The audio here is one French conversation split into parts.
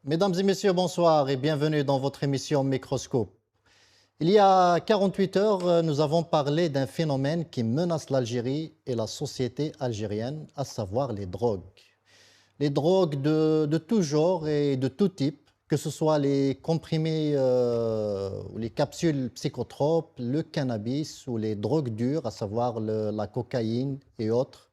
Mesdames et messieurs, bonsoir et bienvenue dans votre émission Microscope. Il y a 48 heures, nous avons parlé d'un phénomène qui menace l'Algérie et la société algérienne, à savoir les drogues. Les drogues de tout genre et de tout type, que ce soit les comprimés ou les capsules psychotropes, le cannabis ou les drogues dures, à savoir la cocaïne et autres.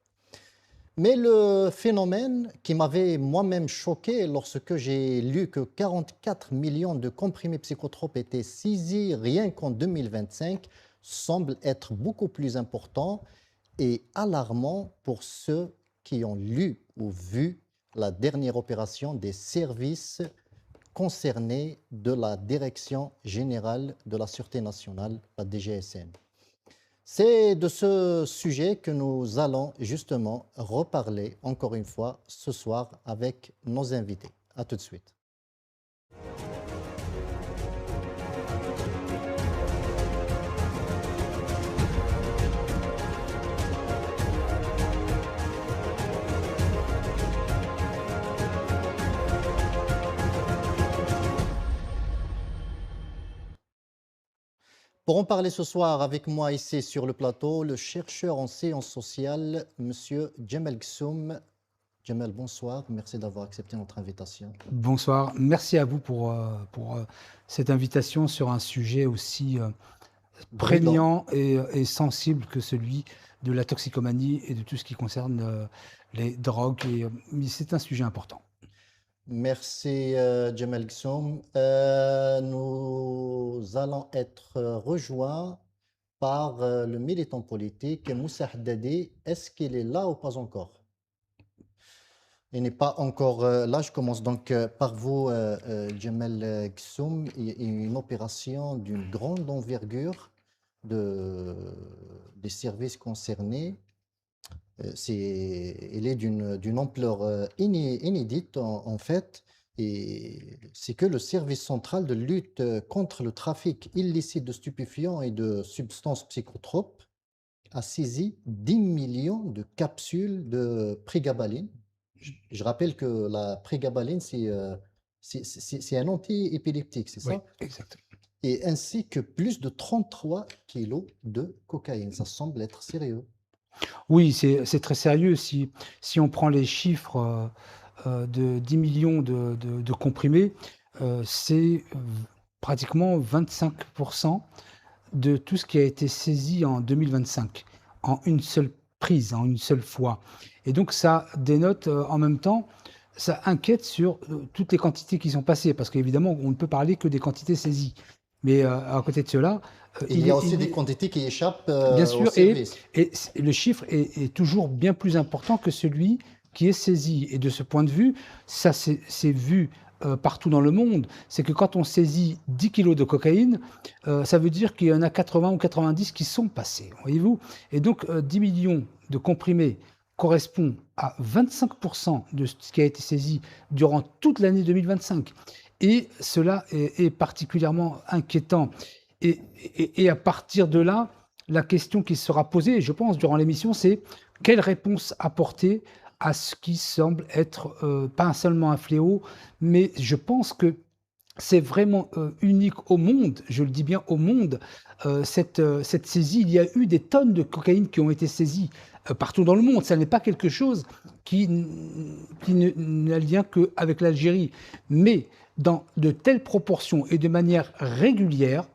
Mais le phénomène qui m'avait moi-même choqué lorsque j'ai lu que 44 millions de comprimés psychotropes étaient saisis rien qu'en 2025 semble être beaucoup plus important et alarmant pour ceux qui ont lu ou vu la dernière opération des services concernés de la Direction générale de la Sûreté nationale, la DGSN. C'est de ce sujet que nous allons justement reparler encore une fois ce soir avec nos invités. À tout de suite. Pour en parler ce soir avec moi ici sur le plateau, le chercheur en sciences sociales, Monsieur Djemel Gsoum. Djemel, bonsoir. Merci d'avoir accepté notre invitation. Bonsoir, merci à vous pour cette invitation sur un sujet aussi Brûlant. prégnant et sensible que celui de la toxicomanie et de tout ce qui concerne les drogues. Mais c'est un sujet important. Merci Djemel Gsoum. Nous allons être rejoints par le militant politique Moussa Haddadi. Est-ce qu'il est là ou pas encore? Il n'est pas encore là. Je commence donc par vous, Djemel Gsoum. Il y a une opération d'une grande envergure des services concernés. Elle est d'une ampleur inédite en fait. Et c'est que le service central de lutte contre le trafic illicite de stupéfiants et de substances psychotropes a saisi 10 millions de capsules de prégabaline. Je rappelle que la prégabaline, c'est un anti-épileptique, c'est Oui, ça? exactement. Et ainsi que plus de 33 kilos de cocaïne. Ça semble être sérieux. Oui, c'est très sérieux. Si on prend les chiffres de 10 millions de comprimés, c'est pratiquement 25% de tout ce qui a été saisi en 2025, en une seule prise, en une seule fois. Et donc ça dénote en même temps, ça inquiète sur toutes les quantités qui sont passées, parce qu'évidemment, on ne peut parler que des quantités saisies. Mais à côté de cela, Il y a aussi des quantités qui échappent bien au sûr, service. le chiffre est toujours bien plus important que celui qui est saisi. Et de ce point de vue, ça c'est vu partout dans le monde, c'est que quand on saisit 10 kilos de cocaïne, ça veut dire qu'il y en a 80 ou 90 qui sont passés, voyez-vous. Et donc 10 millions de comprimés correspond à 25% de ce qui a été saisi durant toute l'année 2025. Et cela est particulièrement inquiétant. Et à partir de là, la question qui sera posée, je pense, durant l'émission, c'est quelle réponse apporter à ce qui semble être pas seulement un fléau, mais je pense que c'est vraiment unique au monde, je le dis bien au monde, cette saisie. Il y a eu des tonnes de cocaïne qui ont été saisies partout dans le monde. Ça n'est pas quelque chose qui n'a lien qu'avec l'Algérie. Mais dans de telles proportions et de manière régulière,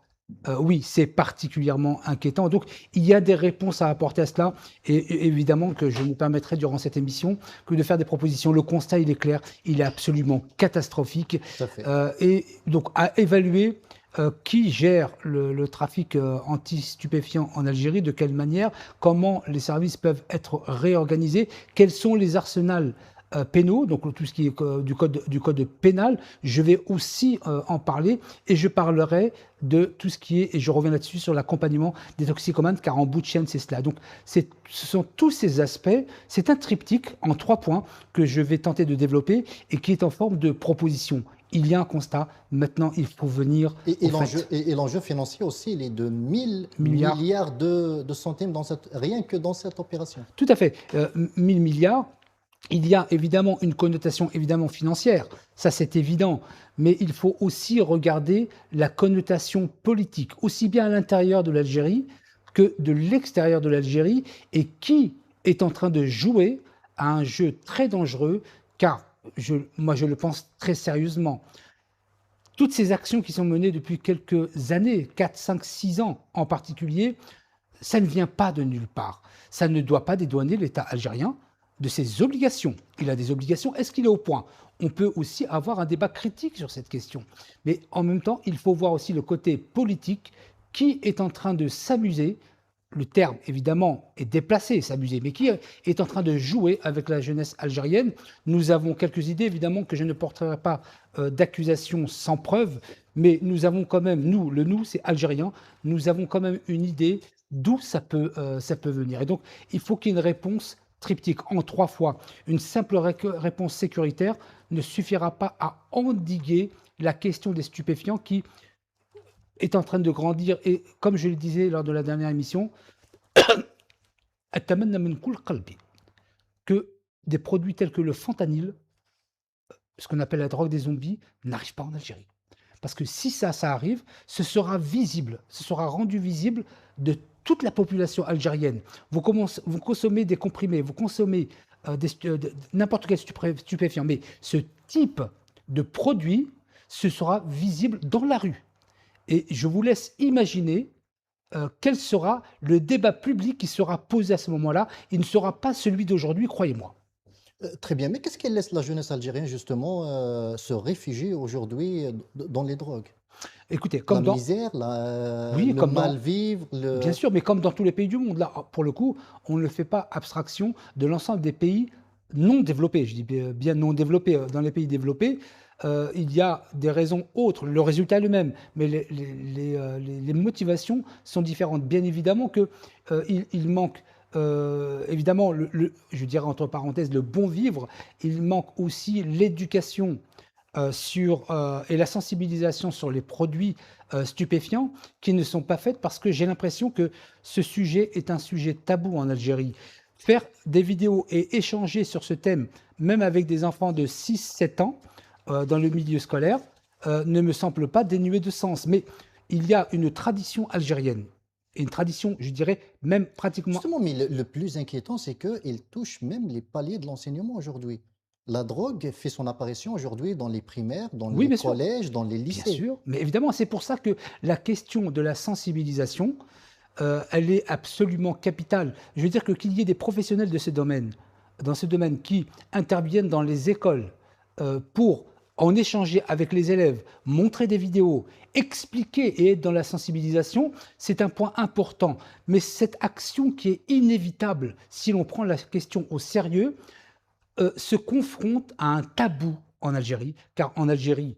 oui, c'est particulièrement inquiétant. Donc, il y a des réponses à apporter à cela. Et évidemment que je me permettrai durant cette émission que de faire des propositions. Le constat, il est clair, il est absolument catastrophique. Tout à fait. Et donc, à évaluer qui gère le trafic anti-stupéfiants en Algérie, de quelle manière, comment les services peuvent être réorganisés, quels sont les arsenals pénaux, donc tout ce qui est du code pénal. Je vais aussi en parler et je parlerai de tout ce qui est, et je reviens là-dessus, sur l'accompagnement des toxicomanes, car en bout de chaîne, c'est cela. Donc, ce sont tous ces aspects, c'est un triptyque en 3 points que je vais tenter de développer et qui est en forme de proposition. Il y a un constat, maintenant il faut venir au fait. Et l'enjeu financier aussi, il est de 1000 Milliards. milliards de centimes rien que dans cette opération. Tout à fait. 1000 milliards. Il y a évidemment une connotation évidemment financière, ça c'est évident, mais il faut aussi regarder la connotation politique, aussi bien à l'intérieur de l'Algérie que de l'extérieur de l'Algérie, et qui est en train de jouer à un jeu très dangereux, car moi je le pense très sérieusement. Toutes ces actions qui sont menées depuis quelques années, 4, 5, 6 ans en particulier, ça ne vient pas de nulle part. Ça ne doit pas dédouaner l'État algérien de ses obligations. Il a des obligations. Est-ce qu'il est au point? On peut aussi avoir un débat critique sur cette question. Mais en même temps, il faut voir aussi le côté politique qui est en train de s'amuser. Le terme, évidemment, est déplacé, s'amuser, mais qui est en train de jouer avec la jeunesse algérienne. Nous avons quelques idées, évidemment, que je ne porterai pas d'accusations sans preuve, mais nous avons quand même, nous, le nous, c'est algérien, nous avons quand même une idée d'où ça peut venir. Et donc, il faut qu'il y ait une réponse triptyque en 3 fois. Une simple réponse sécuritaire ne suffira pas à endiguer la question des stupéfiants qui est en train de grandir. Et comme je le disais lors de la dernière émission, que des produits tels que le fentanyl, ce qu'on appelle la drogue des zombies, n'arrivent pas en Algérie. Parce que si ça arrive, ce sera visible, ce sera rendu visible de toute la population algérienne. Vous consommez des comprimés, vous consommez n'importe quel stupéfiant, mais ce type de produit, ce sera visible dans la rue. Et je vous laisse imaginer quel sera le débat public qui sera posé à ce moment-là. Il ne sera pas celui d'aujourd'hui, croyez-moi. Très bien, mais qu'est-ce qui laisse la jeunesse algérienne justement se réfugier aujourd'hui dans les drogues? Écoutez, La comme dans, misère, oui, le comme mal dans, vivre, bien sûr, mais comme dans tous les pays du monde, là, pour le coup, on ne fait pas abstraction de l'ensemble des pays non développés. Je dis bien non développés. Dans les pays développés, il y a des raisons autres. Le résultat est le même, mais les motivations sont différentes. Bien évidemment que il manque évidemment, je dirais entre parenthèses, le bon vivre. Il manque aussi l'éducation et la sensibilisation sur les produits stupéfiants qui ne sont pas faites parce que j'ai l'impression que ce sujet est un sujet tabou en Algérie. Faire des vidéos et échanger sur ce thème, même avec des enfants de 6, 7 ans dans le milieu scolaire, ne me semble pas dénué de sens. Mais il y a une tradition algérienne, et une tradition, je dirais, même pratiquement. justement, mais le plus inquiétant, c'est qu'il touche même les paliers de l'enseignement aujourd'hui. La drogue fait son apparition aujourd'hui dans les primaires, dans Oui, les bien sûr. collèges, dans les Bien lycées. sûr, mais évidemment, c'est pour ça que la question de la sensibilisation, elle est absolument capitale. Je veux dire que qu'il y ait des professionnels de ce domaine, dans ce domaine, qui interviennent dans les écoles pour en échanger avec les élèves, montrer des vidéos, expliquer et être dans la sensibilisation, c'est un point important. Mais cette action qui est inévitable, si l'on prend la question au sérieux, se confronte à un tabou en Algérie, car en Algérie,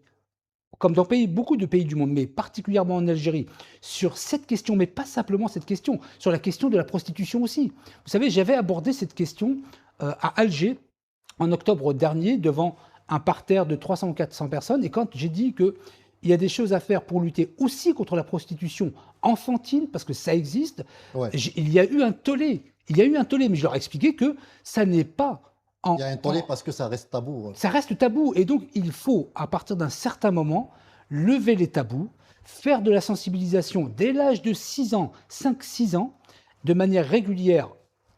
comme dans beaucoup de pays du monde, mais particulièrement en Algérie, sur cette question, mais pas simplement cette question, sur la question de la prostitution aussi. Vous savez, j'avais abordé cette question à Alger en octobre dernier devant un parterre de 300 ou 400 personnes, et quand j'ai dit qu'il y a des choses à faire pour lutter aussi contre la prostitution enfantine, parce que ça existe, Ouais. il y a eu un tollé. Il y a eu un tollé, mais je leur ai expliqué que ça n'est pas Il y a un tollé parce que ça reste tabou. ça reste tabou. Et donc, il faut, à partir d'un certain moment, lever les tabous, faire de la sensibilisation dès l'âge de 6 ans, 5, 6 ans, de manière régulière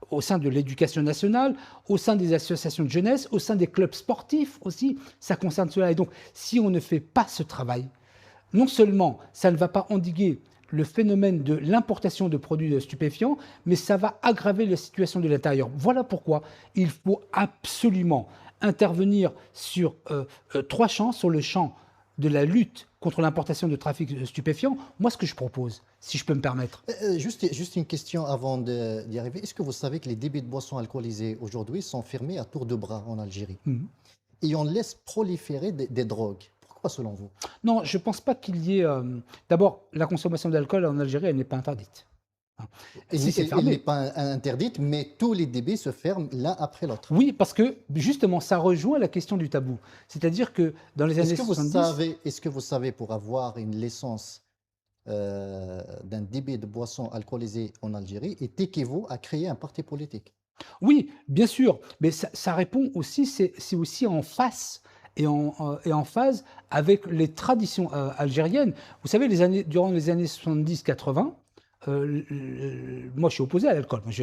au sein de l'éducation nationale, au sein des associations de jeunesse, au sein des clubs sportifs aussi. Ça concerne cela. Et donc, si on ne fait pas ce travail, non seulement ça ne va pas endiguer le phénomène de l'importation de produits stupéfiants, mais ça va aggraver la situation de l'intérieur. Voilà pourquoi il faut absolument intervenir sur 3 champs, sur le champ de la lutte contre l'importation de trafic de stupéfiants. Moi, ce que je propose, si je peux me permettre. Juste une question avant d'y arriver. Est-ce que vous savez que les débits de boissons alcoolisées aujourd'hui sont fermés à tour de bras en Algérie? Mhm. Et on laisse proliférer des drogues. Pourquoi selon vous? Non, je ne pense pas qu'il y ait... D'abord, la consommation d'alcool en Algérie, elle n'est pas interdite. Hein. Si c'est Elle n'est fermé. pas interdite, mais tous les débits se ferment l'un après l'autre. Oui, parce que justement, ça rejoint la question du tabou. C'est-à-dire que dans les Est-ce années que vous 70, savez, est-ce que vous savez pour avoir une licence d'un débit de boissons alcoolisées en Algérie est équivaut à créer un parti politique? Oui, bien sûr, mais ça répond aussi, c'est aussi en face et en phase avec les traditions algériennes. Vous savez, durant les années 70-80, moi je suis opposé à l'alcool. Moi,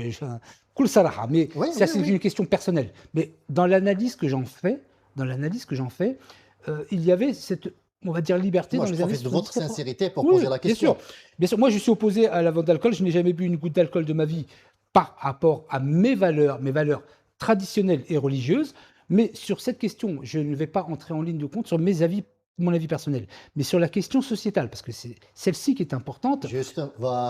Kul Saraha, mais Oui, ça oui, c'est oui. une question personnelle. Mais dans l'analyse que j'en fais, il y avait cette, on va dire, liberté Moi, dans je les années profite de votre 70-80. sincérité pour Oui, poser la bien sûr. question. Bien sûr, moi je suis opposé à la vente d'alcool. Je n'ai jamais bu une goutte d'alcool de ma vie par rapport à mes valeurs traditionnelles et religieuses. Mais sur cette question, je ne vais pas entrer en ligne de compte sur mon avis personnel, mais sur la question sociétale, parce que c'est celle-ci qui est importante. Juste,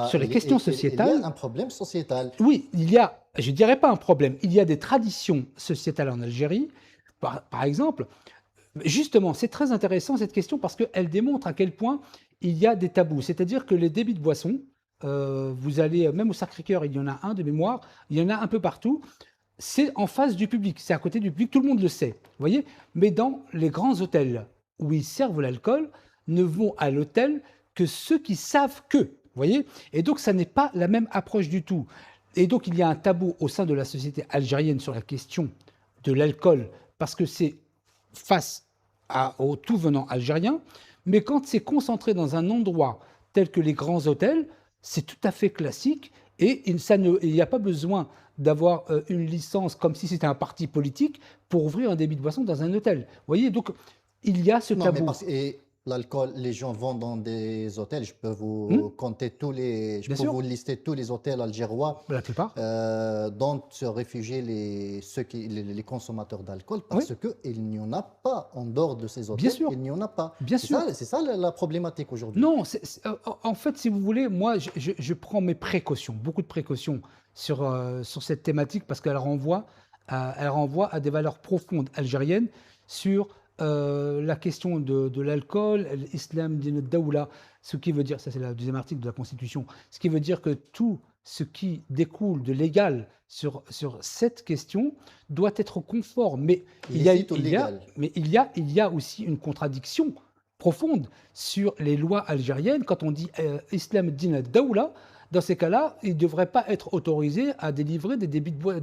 Sur les questions il y a sociétales, un problème sociétal. oui, il y a, je ne dirais pas un problème, il y a des traditions sociétales en Algérie, par exemple. Justement, c'est très intéressant cette question parce qu'elle démontre à quel point il y a des tabous. C'est-à-dire que les débits de boissons, vous allez, même au Sacré-Cœur, il y en a un de mémoire, il y en a un peu partout, c'est en face du public, c'est à côté du public, tout le monde le sait, vous voyez. Mais dans les grands hôtels où ils servent l'alcool, ne vont à l'hôtel que ceux qui savent que, vous voyez. Et donc, ça n'est pas la même approche du tout. Et donc, il y a un tabou au sein de la société algérienne sur la question de l'alcool, parce que c'est face au tout venant algérien. Mais quand c'est concentré dans un endroit tel que les grands hôtels, c'est tout à fait classique et il n'y a pas besoin d'avoir une licence comme si c'était un parti politique pour ouvrir un débit de boisson dans un hôtel. Vous voyez, donc il y a ce Non, mais tabou. parce que l'alcool, les gens vont dans des hôtels. Je peux Hmm. vous compter je Bien peux sûr, vous lister tous les hôtels algérois la plupart. dont se réfugient les consommateurs d'alcool Oui, parce qu'il n'y en a pas en dehors de ces bien hôtels, sûr, il n'y en a pas. bien sûr. C'est ça la problématique aujourd'hui. Non, en fait, si vous voulez, moi, je prends mes précautions, beaucoup de précautions sur cette thématique parce elle renvoie à des valeurs profondes algériennes sur la question de l'alcool, l'islam din daoula, ce qui veut dire, ça c'est le deuxième article de la Constitution, ce qui veut dire que tout ce qui découle de légal sur cette question doit être conforme. Mais Licite ou légal? il y a aussi une contradiction profonde sur les lois algériennes. Quand on dit Islam din daoula, dans ces cas-là, il ne devrait pas être autorisé à délivrer des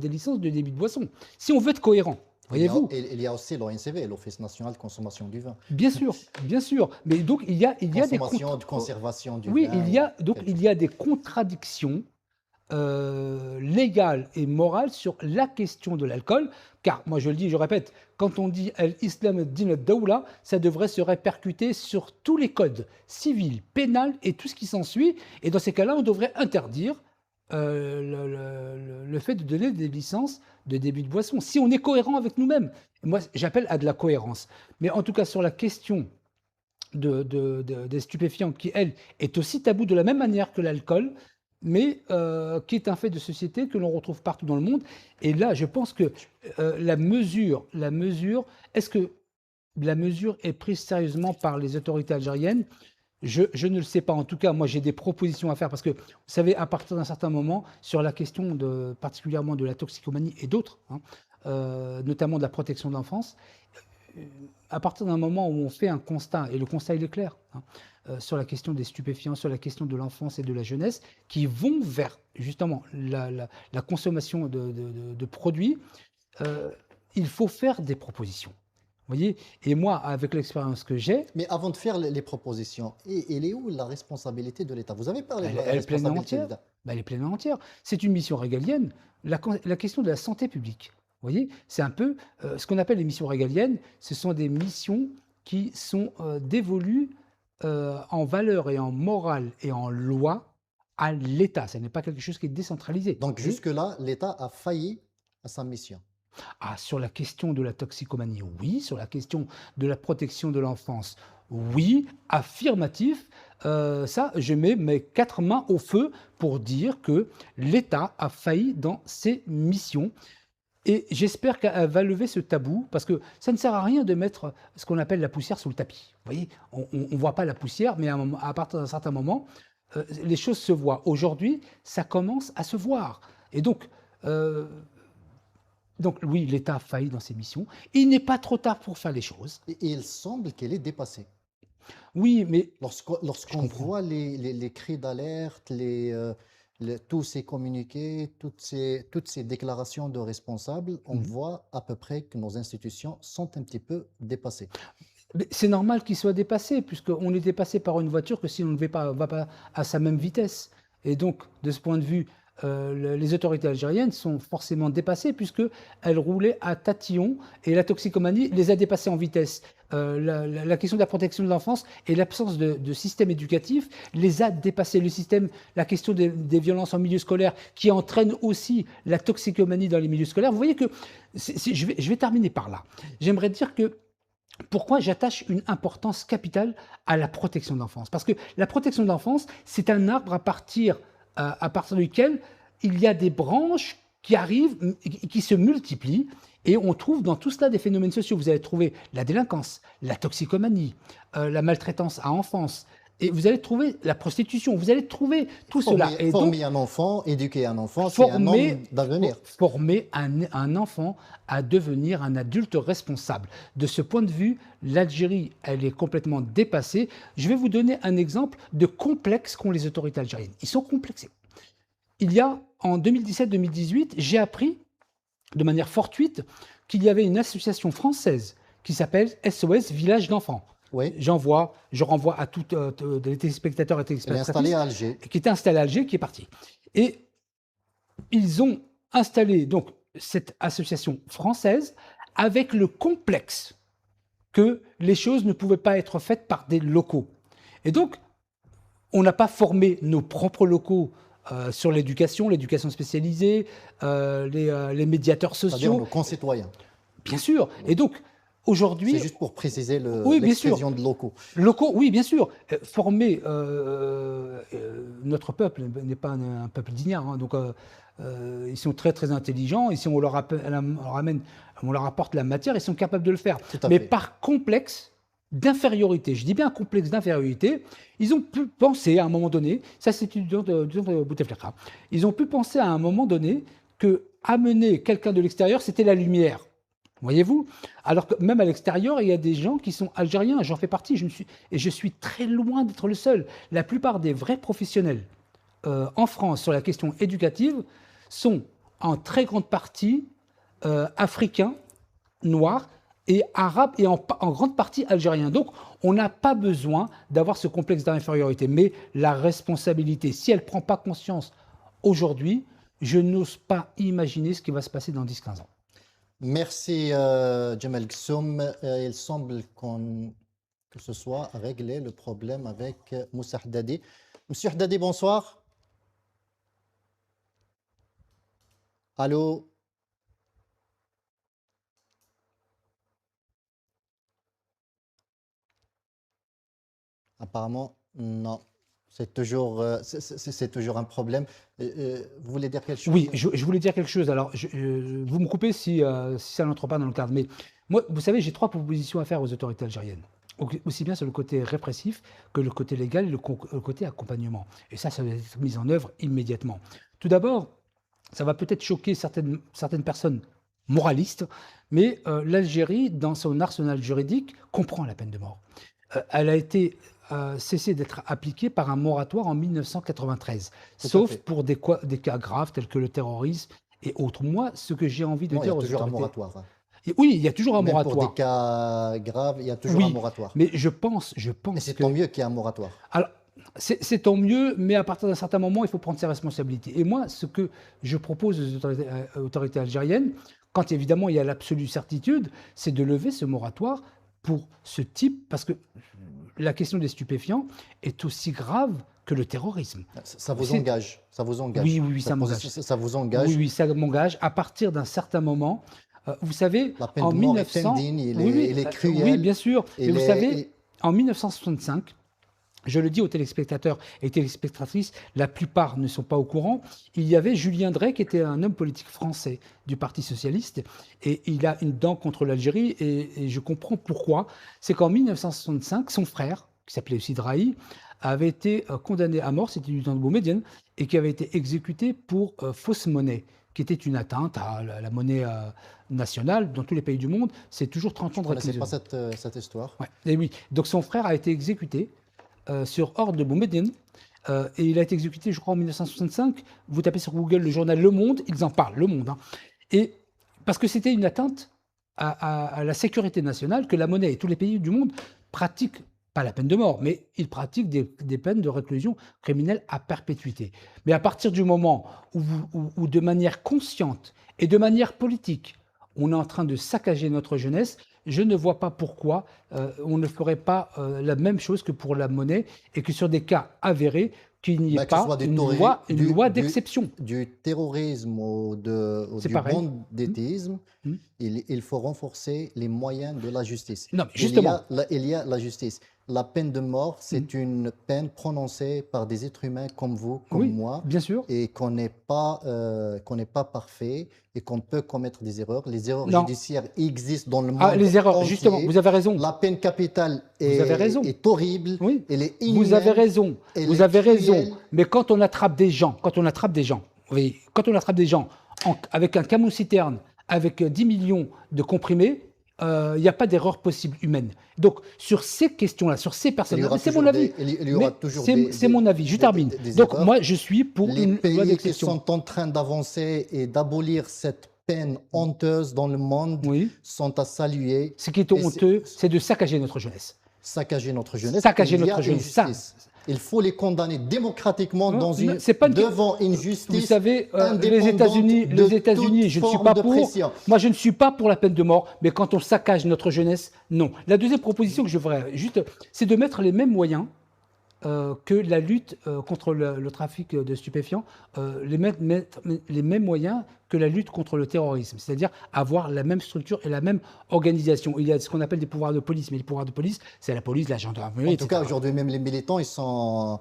licences de débit de boisson. Si on veut être cohérent, voyez-vous, Il y a aussi l'ONCV, l'Office national de consommation du vin. bien sûr. Mais donc il y a des Consommation, de conservation du oui, vin et quelque il chose. y a des contradictions légale et morale sur la question de l'alcool, car moi je le dis, je répète, quand on dit l'islam din daoula, ça devrait se répercuter sur tous les codes civils, pénals et tout ce qui s'ensuit, et dans ces cas-là, on devrait interdire le fait de donner des licences de débit de boisson, si on est cohérent avec nous-mêmes. Moi, j'appelle à de la cohérence. Mais en tout cas, sur la question des stupéfiants, qui, elle, est aussi tabou de la même manière que l'alcool, mais qui est un fait de société que l'on retrouve partout dans le monde. Et là, je pense que est-ce que la mesure est prise sérieusement par les autorités algériennes? Je ne le sais pas. En tout cas, moi, j'ai des propositions à faire parce que, vous savez, à partir d'un certain moment, sur la question particulièrement de la toxicomanie et d'autres, hein, notamment de la protection de l'enfance, à partir d'un moment où on fait un constat, et le constat il est clair, hein, sur la question des stupéfiants, sur la question de l'enfance et de la jeunesse, qui vont vers justement la consommation de produits, euh, il faut faire des propositions. Vous voyez. Et moi, avec l'expérience que j'ai, Mais avant de faire les propositions, elle est où la responsabilité de l'État? Vous avez parlé de la elle est pleine et responsabilité de entière. l'État. Ben, elle est pleine et entière. C'est une mission régalienne. La question de la santé publique, vous voyez, c'est un peu ce qu'on appelle les missions régaliennes. Ce sont des missions qui sont dévolues en valeur et en morale et en loi à l'État. Ce n'est pas quelque chose qui est décentralisé. Donc Vous voyez. jusque-là, l'État a failli à sa mission. Ah, sur la question de la toxicomanie, oui. Sur la question de la protection de l'enfance, oui. Affirmatif. Ça, je mets mes quatre mains au feu pour dire que l'État a failli dans ses missions. Et j'espère qu'elle va lever ce tabou, parce que ça ne sert à rien de mettre ce qu'on appelle la poussière sous le tapis. Vous voyez, on ne voit pas la poussière, mais à partir d'un certain moment, les choses se voient. Aujourd'hui, ça commence à se voir. Et euh, donc oui, l'État a failli dans ses missions. Il n'est pas trop tard pour faire les choses. Et il semble qu'elle est dépassée. Oui, mais je Lorsqu'on comprends. voit les cris d'alerte, tous ces communiqués, toutes ces déclarations de responsables, on Mhm. voit à peu près que nos institutions sont un petit peu dépassées. Mais c'est normal qu'il soit dépassé, puisqu'on est dépassé par une voiture que si on ne va pas à sa même vitesse. Et donc, de ce point de vue, les autorités algériennes sont forcément dépassées, puisqu'elles roulaient à tatillon, et la toxicomanie les a dépassées en vitesse. La question de la protection de l'enfance et l'absence de système éducatif les a dépassés. Le système, la question des violences en milieu scolaire, qui entraîne aussi la toxicomanie dans les milieux scolaires. Vous voyez que, je vais terminer par là. J'aimerais dire que pourquoi j'attache une importance capitale à la protection de l'enfance? Parce que la protection de l'enfance, c'est un arbre à partir duquel il y a des branches qui arrivent, qui se multiplient, et on trouve dans tout cela des phénomènes sociaux. Vous allez trouver la délinquance, la toxicomanie, la maltraitance à enfance, et vous allez trouver la prostitution, vous allez trouver tout cela. Et donc, Former un enfant, éduquer un enfant, c'est un homme former, d'avenir. former un enfant à devenir un adulte responsable. De ce point de vue, l'Algérie, elle est complètement dépassée. Je vais vous donner un exemple de complexe qu'ont les autorités algériennes. Ils sont complexés. Il y a, en 2017-2018, j'ai appris de manière fortuite qu'il y avait une association française qui s'appelle SOS Village d'enfants. Oui, Je renvoie à tous les téléspectateurs et elle est téléspectatrices installée à Alger. qui était installé à Alger, qui est parti. Et ils ont installé donc cette association française avec le complexe que les choses ne pouvaient pas être faites par des locaux. Et donc, on n'a pas formé nos propres locaux sur l'éducation spécialisée, les médiateurs C'est-à-dire nos sociaux, concitoyens. bien sûr. Et donc, C'est aujourd'hui, juste pour préciser oui, bien sûr, l'expression de locaux. locaux, oui, bien sûr. Former notre peuple n'est pas un peuple d'ignare, hein, donc ils sont très très intelligents. Et si on on leur apporte la matière, ils sont capables de le faire. Tout à Mais fait. par complexe d'infériorité, je dis bien complexe d'infériorité, ils ont pu penser à un moment donné, ça c'est étudiant de Bouteflika, ils ont pu penser à un moment donné que amener quelqu'un de l'extérieur, c'était la lumière. Voyez-vous? Alors que même à l'extérieur, il y a des gens qui sont algériens, j'en fais partie, et je suis très loin d'être le seul. La plupart des vrais professionnels en France sur la question éducative sont en très grande partie africains, noirs et arabes et en grande partie algériens. Donc on n'a pas besoin d'avoir ce complexe d'infériorité. Mais la responsabilité, si elle ne prend pas conscience aujourd'hui, je n'ose pas imaginer ce qui va se passer dans 10-15 ans. Merci, Jamel Gsoum. Il semble que ce soit réglé le problème avec Moussa Haddadi. Monsieur Haddadi, bonsoir. Allô? Apparemment, non. C'est toujours un problème. Vous voulez dire quelque chose? Oui, je voulais dire quelque chose. Alors, vous me coupez si ça n'entre pas dans le cadre. Mais moi, vous savez, j'ai trois propositions à faire aux autorités algériennes. Aussi bien sur le côté répressif que le côté légal et le côté accompagnement. Et ça va être mis en œuvre immédiatement. Tout d'abord, ça va peut-être choquer certaines personnes moralistes, mais l'Algérie, dans son arsenal juridique, comprend la peine de mort. Elle a été cessée d'être appliquée par un moratoire en 1993, Tout à sauf fait. pour des cas graves tels que le terrorisme et autres. Moi, ce que j'ai envie de Non, il y a dire aux toujours un autorités... moratoire, hein. Oui, il y a toujours un Même pour des moratoire. cas graves, il y a toujours un Oui, moratoire. mais je Et pense c'est que... tant mieux qu'il y ait un moratoire. Alors, c'est tant mieux, mais à partir d'un certain moment, il faut prendre ses responsabilités. Et moi, ce que je propose aux autorités algériennes, quand évidemment il y a l'absolue certitude, c'est de lever ce moratoire pour ce type, parce que la question des stupéfiants est aussi grave que le terrorisme. Ça vous C'est- engage. Ça vous engage. Oui, oui, oui, Cette ça m'engage. position, ça vous Oui, engage. oui, ça m'engage. À partir d'un certain moment, vous savez, La peine en de mort est 1900... indigne, Oui, oui, il est oui, cruel. bien sûr. Mais Il vous est, savez, en 1965, je le dis aux téléspectateurs et téléspectatrices, la plupart ne sont pas au courant. Il y avait Julien Drey, qui était un homme politique français du Parti socialiste, et il a une dent contre l'Algérie, et je comprends pourquoi. C'est qu'en 1965, son frère, qui s'appelait aussi Drahi, avait été condamné à mort, c'était du temps de Boumedienne, et qui avait été exécuté pour fausse monnaie, qui était une atteinte à la monnaie nationale dans tous les pays du monde. C'est toujours 30 ans de je ne connaissais réclusion. pas cette histoire. Ouais. Et oui, donc son frère a été exécuté sur ordre de Boumedienne. et il a été exécuté, je crois, en 1965. Vous tapez sur Google le journal Le Monde, ils en parlent, Le Monde. Hein. Et parce que c'était une atteinte à la sécurité nationale que la monnaie et tous les pays du monde pratiquent, pas la peine de mort, mais ils pratiquent des peines de réclusion criminelle à perpétuité. Mais à partir du moment où de manière consciente et de manière politique, on est en train de saccager notre jeunesse, je ne vois pas pourquoi on ne ferait pas la même chose que pour la monnaie et que sur des cas avérés, qu'il n'y ait Que ce pas soit une loi d'exception. Du terrorisme ou C'est du pareil. banditisme, Hmm. il faut renforcer les moyens de la justice. Non, mais justement. Il y a la justice. La peine de mort, Hmm. c'est une peine prononcée par des êtres humains comme vous, comme Oui, moi, bien sûr. et qu'on n'est pas parfait et qu'on peut commettre des erreurs. Les erreurs Non. judiciaires existent dans le monde Ah, les erreurs, entier. justement, vous avez raison. La peine capitale Vous avez raison. est horrible, Oui. elle est inhumaine. Vous avez raison. elle Vous est avez cruelle. raison. Mais quand on attrape des gens, oui, quand on attrape des gens avec un camion-citerne, avec 10 millions de comprimés, il n'y a pas d'erreur possible humaine. Donc, sur ces questions-là, sur ces personnes-là, c'est mon avis. Il y aura toujours C'est mon avis, je termine. Donc, erreurs. moi, je suis pour Les une loi pays qui d'exception. sont en train d'avancer et d'abolir cette peine honteuse dans le monde Oui. sont à saluer. Ce qui est Et honteux, c'est de saccager notre jeunesse. Saccager notre jeunesse. Saccager Il y a notre une jeunesse. Ça, justice. Il faut les condamner démocratiquement Non, c'est pas une- devant une justice. Vous savez, les indépendante États-Unis, de je ne toute suis forme pas de pour. pression. Moi, je ne suis pas pour la peine de mort, mais quand on saccage notre jeunesse, non. La deuxième proposition que je ferais, juste, c'est de mettre les mêmes moyens que la lutte contre le trafic de stupéfiants, mettre les mêmes moyens que la lutte contre le terrorisme, c'est-à-dire avoir la même structure et la même organisation. Il y a ce qu'on appelle des pouvoirs de police, mais les pouvoirs de police, c'est la police, la gendarmerie, En etc. tout cas, aujourd'hui, même les militants, ils sont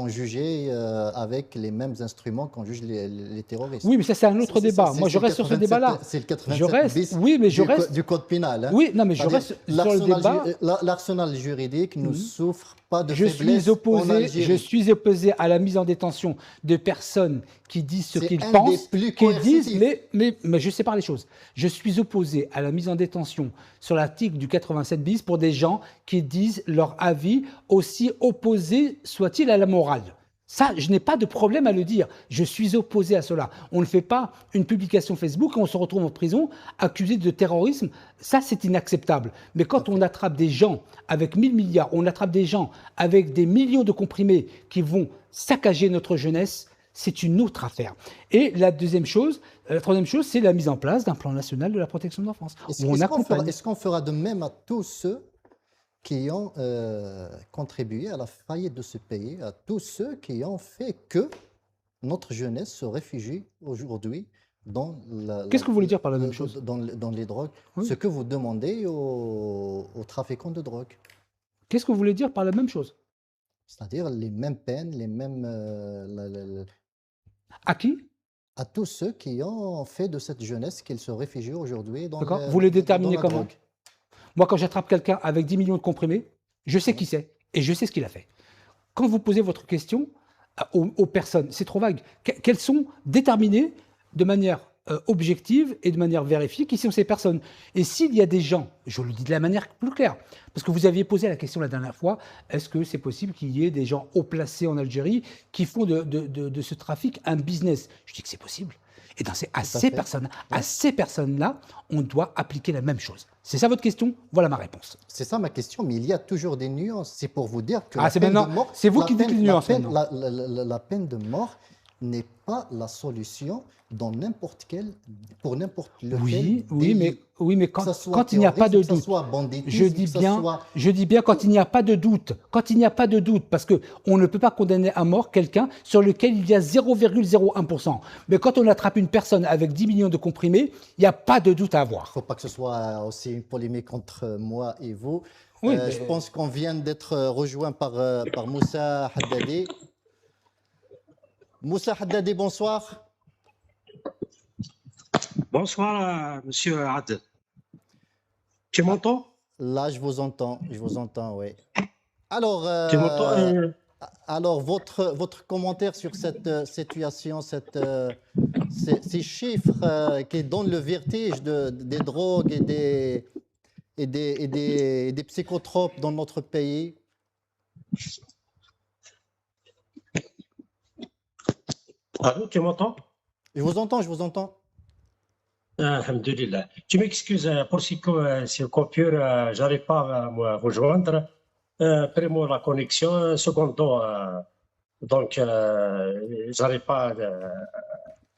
jugés avec les mêmes instruments qu'on juge les terroristes. Oui, mais ça, c'est un autre débat. Moi, je reste sur ce débat-là. C'est le 87 Je reste, bis oui, mais je reste. du code pénal. Hein. Oui, non, mais je C'est-à-dire, reste sur le débat. L'arsenal juridique ne souffre pas de Je faiblesse suis en opposé, Algérie. je suis opposé à la mise en détention de personnes qui disent ce C'est qu'ils un pensent, des plus qui disent, coercitifs. mais je sépare les choses. Je suis opposé à la mise en détention sur l'article du 87 bis pour des gens qui disent leur avis, aussi opposé soit-il à la morale. Ça, je n'ai pas de problème à le dire. Je suis opposé à cela. On ne fait pas une publication Facebook et on se retrouve en prison accusé de terrorisme. Ça, c'est inacceptable. Mais quand on attrape des gens avec 1000 milliards, on attrape des gens avec des millions de comprimés qui vont saccager notre jeunesse, c'est une autre affaire. Et la troisième chose, c'est la mise en place d'un plan national de la protection de l'enfance. Est-ce qu'on fera de même à tous ceux qui ont contribué à la faillite de ce pays, à tous ceux qui ont fait que notre jeunesse se réfugie aujourd'hui dans Qu'est-ce que vous voulez dire par la même chose? Dans les drogues, Oui. ce que vous demandez aux trafiquants de drogue. Qu'est-ce que vous voulez dire par la même chose? C'est-à-dire les mêmes peines, les mêmes, À qui? à tous ceux qui ont fait de cette jeunesse qu'ils se réfugient aujourd'hui dans, D'accord. Vous les déterminez dans la comment? drogue. Moi, quand j'attrape quelqu'un avec 10 millions de comprimés, je sais qui c'est et je sais ce qu'il a fait. Quand vous posez votre question aux personnes, c'est trop vague. Qu'elles sont déterminées de manière objective et de manière vérifiée qui sont ces personnes. Et s'il y a des gens, je le dis de la manière plus claire, parce que vous aviez posé la question la dernière fois, est-ce que c'est possible qu'il y ait des gens haut placés en Algérie qui font de ce trafic un business? Je dis que c'est possible. Et à ces personnes-là, on doit appliquer la même chose. C'est ça votre question? Voilà ma réponse. C'est ça ma question, mais il y a toujours des nuances. C'est pour vous dire que c'est vous qui dites les nuances maintenant. La peine de mort n'est pas la solution pour n'importe lequel oui, mais quand il n'y a pas de doute, je dis bien quand il n'y a pas de doute, parce que on ne peut pas condamner à mort quelqu'un sur lequel il y a 0,01%. Mais quand on attrape une personne avec 10 millions de comprimés, il n'y a pas de doute à avoir. Il ne faut pas que ce soit aussi une polémique entre moi et vous. Oui, je pense qu'on vient d'être rejoint par Moussa Haddadi. Moussa Haddadi, bonsoir. Bonsoir, monsieur Had. Tu m'entends? Là, je vous entends, oui. Alors, Tu m'entends? alors votre commentaire sur cette situation, ces chiffres qui donnent le vertige des drogues et des psychotropes dans notre pays. Allô, tu m'entends? Je vous entends, je vous entends. Alhamdulillah. Tu m'excuses pour ces coupures, j'arrive pas à me rejoindre. Primo, la connexion, secondo, donc j'arrive pas à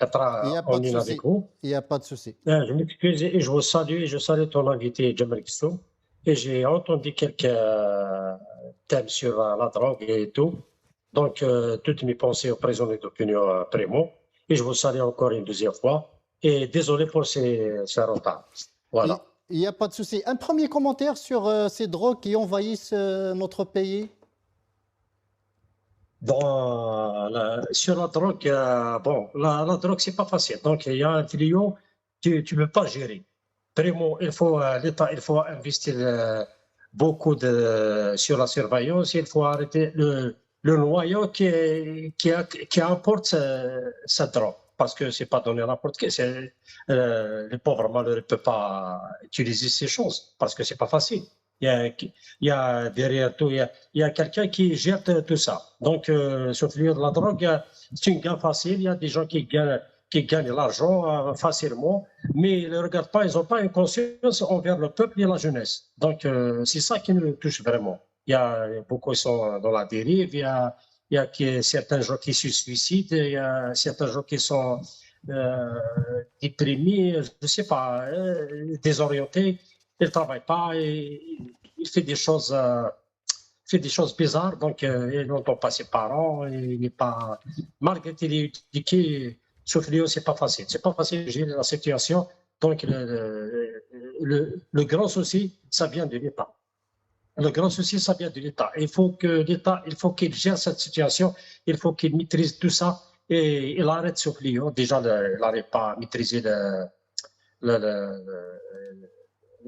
être Il n'y a pas en de ligne avec souci. vous. Il n'y a pas de souci. Je m'excuse et je salue ton invité, Jamal Kisso. Et j'ai entendu quelques thèmes sur la drogue et tout. Donc, toutes mes pensées au présent d'opinion Primo. Et je vous salue encore une deuxième fois. Et désolé pour ces retards. Il Voilà. n'y a pas de souci. Un premier commentaire sur ces drogues qui envahissent notre pays. Sur la drogue, bon, la drogue, c'est pas facile. Donc, il y a un fléau, tu ne peux pas gérer. Primo, l'État, il faut investir beaucoup sur la surveillance. Il faut arrêter le noyau qui importe cette drogue. Parce que c'est pas donné à n'importe qui. Les pauvres malheureux ne peuvent pas utiliser ces choses parce que c'est pas facile. Il y a derrière tout, il y a quelqu'un qui gère tout ça. Donc, sur le fléau de la drogue, c'est une gagne facile. Il y a des gens qui gagnent l'argent facilement, mais ils ne regardent pas, ils n'ont pas une conscience envers le peuple et la jeunesse. Donc, c'est ça qui nous touche vraiment. Il y a beaucoup qui sont dans la dérive, il y a certains gens qui se suicident, il y a certains gens qui sont euh, déprimés, je ne sais pas, désorientés. Il ne travaille pas, il fait des choses bizarres, donc il n'entend pas ses parents, il n'est pas, malgré qu'il est éduqué, Soufflio, c'est pas facile. C'est pas facile de gérer la situation. Donc, le grand souci, ça vient de l'État. Le grand souci, ça vient de l'État. Il faut que l'État, il faut qu'il gère cette situation, il faut qu'il maîtrise tout ça et il arrête Soufflio. Déjà, il n'arrive pas à maîtriser le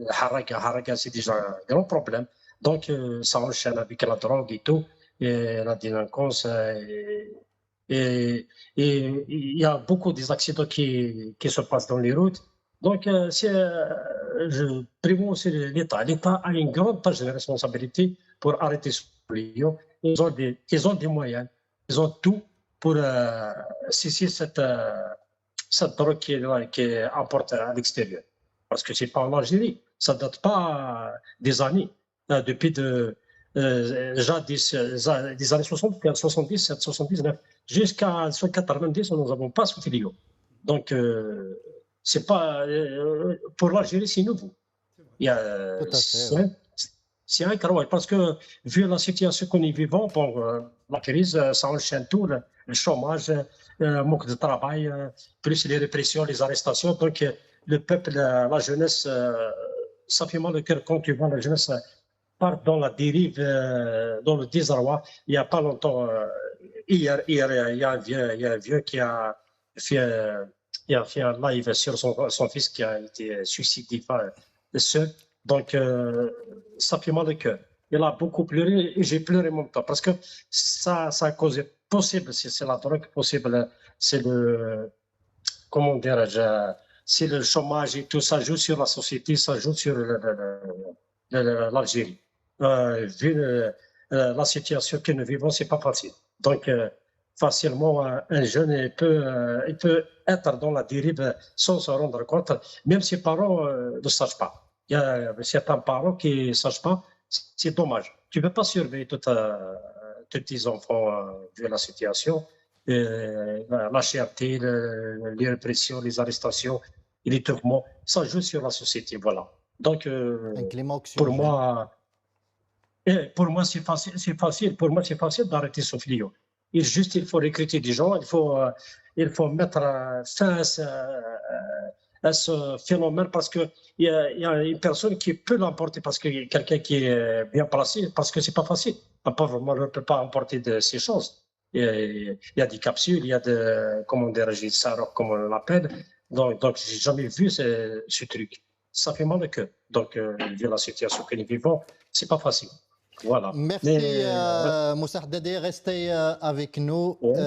haraka. Haraka, c'est déjà un grand problème. Donc, ça enchaîne avec la drogue et tout, et la délinquance. Et il y a beaucoup des accidents qui se passent dans les routes. Donc, primo, c'est l'État. L'État a une grande tâche de responsabilité pour arrêter ce fléau. Ils ont des moyens, ils ont tout pour cesser cette drogue qui est importée à l'extérieur. Parce que c'est pas en Algérie, ça date pas des années. Depuis jadis, des années 60, 70, 79, jusqu'à 90, nous n'avons pas ce fléau. Donc, c'est pas, pour l'Algérie, c'est nouveau. Il y a, Tout à fait, oui. c'est incroyable parce que, vu la situation qu'on est vivant, bon, la crise, ça enchaîne tout, le chômage, manque de travail, plus les répressions, les arrestations. Donc, le peuple, la jeunesse, ça fait mal au cœur quand tu vois la jeunesse part dans la dérive, dans le désarroi. Il n'y a pas longtemps, hier, il y a un vieux qui a fait, un live sur son fils qui a été suicidé seul. Donc, ça fait mal au cœur. Il a beaucoup pleuré et j'ai pleuré en même temps parce que ça a causé possible, c'est la drogue possible, c'est comment dirais-je, c'est le chômage et tout ça joue sur la société, ça joue sur l'Algérie. Vu la situation que nous vivons, c'est pas facile. Donc, facilement, un jeune il peut être dans la dérive sans se rendre compte, même si ses parents ne sachent pas. Il y a certains parents qui ne sachent pas, c'est dommage. Tu ne peux pas surveiller tous tes enfants vu la situation. La cherté, les répressions, les arrestations, et les tourments, ça joue sur la société. Voilà. Donc, Un climat pour anxiogène. moi, c'est facile. Pour moi, c'est facile d'arrêter ce fléau. Il faut recruter des gens, il faut mettre fin à ce phénomène parce qu'il y a une personne qui peut l'emporter parce qu'il y a quelqu'un qui est bien placé, parce que c'est pas facile. Un pauvre malheureux ne peut pas emporter de ces choses. Il y a des capsules, il y a des, comment dirais-je, ça, comme on l'appelle. Donc j'ai jamais vu ce truc. Ça fait mal au cœur. Donc, vu la situation que nous vivons, c'est pas facile. Voilà. Merci, Mais, Moussa Haddadi. Restez avec nous. ouais,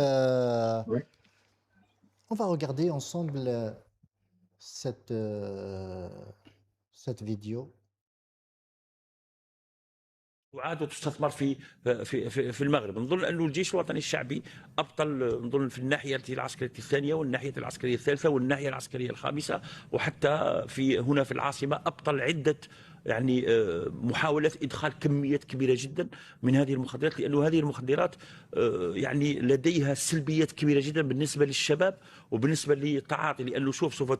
ouais. On va regarder ensemble cette, cette vidéo. تعاد وتستثمر في المغرب. نظن أن الجيش الوطني الشعبي أبطل، نظن في الناحية العسكرية الثانية والناحية العسكرية الثالثة والناحية العسكرية الخامسة، وحتى هنا في العاصمة أبطل عدة يعني محاولات إدخال كميات كبيرة جدا من هذه المخدرات، لأن هذه المخدرات يعني لديها سلبيات كبيرة جدا بالنسبة للشباب وبالنسبة للتعاطي، لأنه سوف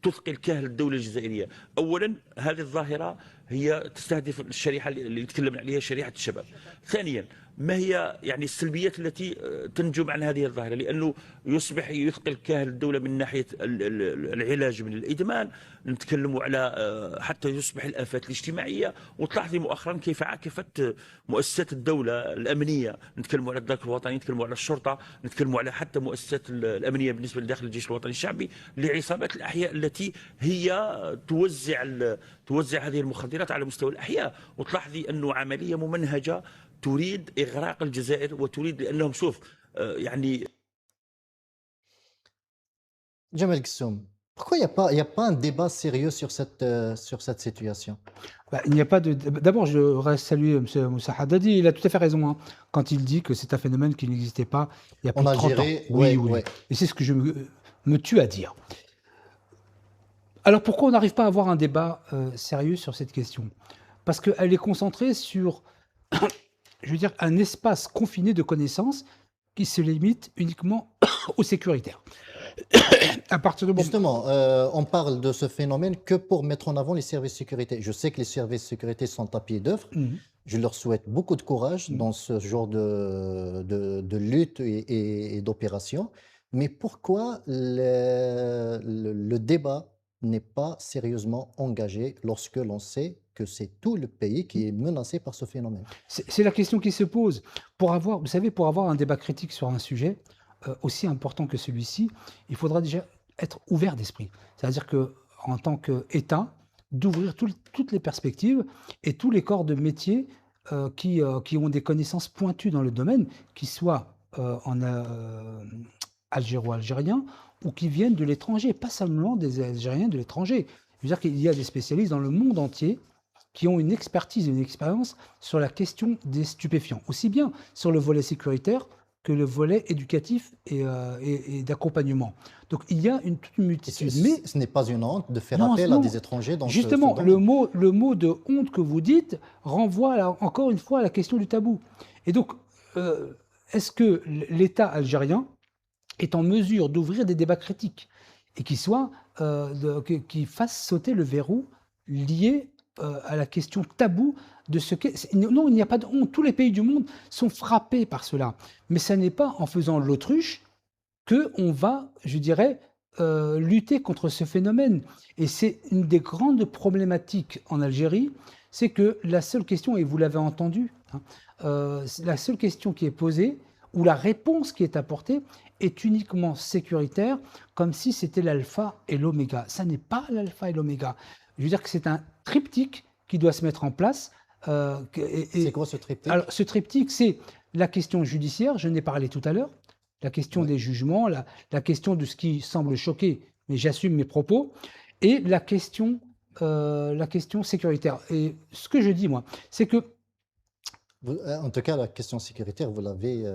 تثقل كاهل الدولة الجزائرية. أولا هذه الظاهرة هي تستهدف الشريحة اللي تكلمنا عليها، شريحة الشباب. ثانيا ما هي يعني السلبيات التي تنجم عن هذه الظاهرة، لأنه يصبح يثقل كاهل الدولة من ناحية العلاج من الإدمان، نتكلم على حتى يصبح الآفات الاجتماعية. وتلاحظي مؤخرا كيف عكفت مؤسسات الدولة الأمنية، نتكلم على الذاكرة الوطني، نتكلم على الشرطة، نتكلم على حتى مؤسسات الأمنية بالنسبة لداخل الجيش الوطني الشعبي، لعصابات الأحياء التي هي توزع هذه المخدرات على مستوى الأحياء. وتلاحظي أنه عملية ممنهجة تريد إغراق الجزائر، وتريد لأنهم شوف يعني. Jamel Gissoum, pourquoi il y a pas un débat sérieux sur cette situation? Bah, il n'y a pas de. D'abord, je voudrais saluer M. Moussa Haddadi. Il a tout à fait raison quand il dit que c'est un phénomène qui n'existait pas il y a plus En de 30 ans. Algérie, Oui, ouais, oui. ouais. Et c'est ce que je me tue à dire. Alors pourquoi on n'arrive pas à avoir un débat sérieux sur cette question? Parce qu'elle est concentrée sur, je veux dire, un espace confiné de connaissances qui se limite uniquement aux sécuritaires. À partir de Justement, on parle de ce phénomène que pour mettre en avant les services de sécurité. Je sais que les services de sécurité sont à pied d'œuvre. Je leur souhaite beaucoup de courage dans ce genre de lutte et d'opération. Mais pourquoi le débat n'est pas sérieusement engagé lorsque l'on sait que c'est tout le pays qui est menacé par ce phénomène? C'est la question qui se pose. Vous savez, pour avoir un débat critique sur un sujet aussi important que celui-ci, il faudra déjà être ouvert d'esprit. C'est-à-dire qu'en tant qu'État, d'ouvrir toutes les perspectives et tous les corps de métier qui ont des connaissances pointues dans le domaine, qui soient algéro-algériens ou qui viennent de l'étranger, pas seulement des Algériens de l'étranger. Je veux dire qu'il y a des spécialistes dans le monde entier qui ont une expertise et une expérience sur la question des stupéfiants, aussi bien sur le volet sécuritaire que le volet éducatif et d'accompagnement. Donc il y a toute une multitude. Mais ce n'est pas une honte de faire appel à des étrangers dans justement, ce domaine. le mot de honte que vous dites renvoie encore une fois à la question du tabou. Et donc, est-ce que l'État algérien est en mesure d'ouvrir des débats critiques et qui fassent sauter le verrou lié à la question taboue de ce qu'est. Non, il n'y a pas de honte. Tous les pays du monde sont frappés par cela. Mais ce n'est pas en faisant l'autruche qu'on va, je dirais, lutter contre ce phénomène. Et c'est une des grandes problématiques en Algérie, c'est que la seule question, et vous l'avez entendu, la seule question qui est posée, ou la réponse qui est apportée, est uniquement sécuritaire, comme si c'était l'alpha et l'oméga. Ça n'est pas l'alpha et l'oméga. Je veux dire que c'est un triptyque qui doit se mettre en place. C'est quoi ce triptyque? Alors, ce triptyque, c'est la question judiciaire, je n'ai parlé tout à l'heure, la question des jugements, la question de ce qui semble choquer, mais j'assume mes propos, et la question sécuritaire. Et ce que je dis, moi, c'est que... En tout cas, la question sécuritaire, vous l'avez